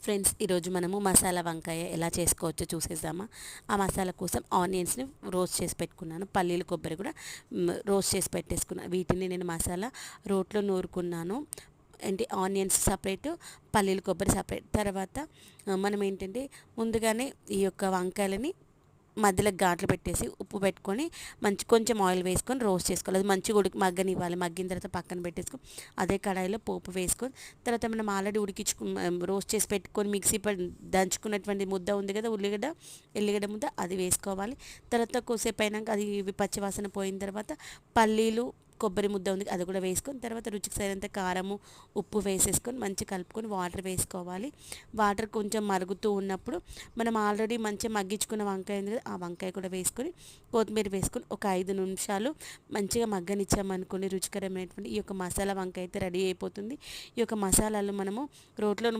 Friends, ఈరోజు మనము మసాలా వంకాయ ఎలా చేసుకోవచ్చో చూసేద్దామా. ఆ మసాలా కోసం ఆనియన్స్ని రోస్ట్ చేసి పెట్టుకున్నాను, పల్లీలు కొబ్బరి కూడా రోస్ట్ చేసి పెట్టేసుకున్నాను. వీటిని నేను మసాలా రోట్లో నూరుకున్నాను. ఏంటి, ఆనియన్స్ సపరేట్, పల్లీలు కొబ్బరి సపరేట్. తర్వాత మనం ఏంటంటే ముందుగానే ఈ యొక్క వంకాయలని మధ్యలో ఘాట్లు పెట్టేసి ఉప్పు పెట్టుకొని కొంచెం ఆయిల్ వేసుకొని రోస్ట్ చేసుకోవాలి. అది మంచిగా మగ్గనివ్వాలి. మగ్గిన తర్వాత పక్కన పెట్టేసుకొని అదే కడాయిలో పోపు వేసుకొని, తర్వాత మనం ఆల్రెడీ రోస్ట్ చేసి పెట్టుకొని దంచుకున్నటువంటి ముద్ద ఉంది కదా, ఎల్లిగడ్డ ముద్ద, అది వేసుకోవాలి. తర్వాత కొద్దిసేపు అయినాక అది పచ్చివాసన పోయిన తర్వాత పల్లీలు కొబ్బరి ముద్ద ఉంది, అది కూడా వేసుకొని, తర్వాత రుచికి సరినంత కారము ఉప్పు వేసేసుకొని మంచిగా కలుపుకొని వాటర్ వేసుకోవాలి. వాటర్ కొంచెం మరుగుతూ ఉన్నప్పుడు మనం ఆల్రెడీ మంచిగా మగ్గించుకున్న వంకాయ ఉంది కదా, ఆ వంకాయ కూడా వేసుకొని కొత్తిమీర వేసుకొని ఒక 5 నిమిషాలు మంచిగా మగ్గనిచ్చామనుకోండి, రుచికరమైనటువంటి ఈ యొక్క మసాలా వంకాయ అయితే రెడీ అయిపోతుంది. ఈ యొక్క మసాలాలు మనము రోట్లో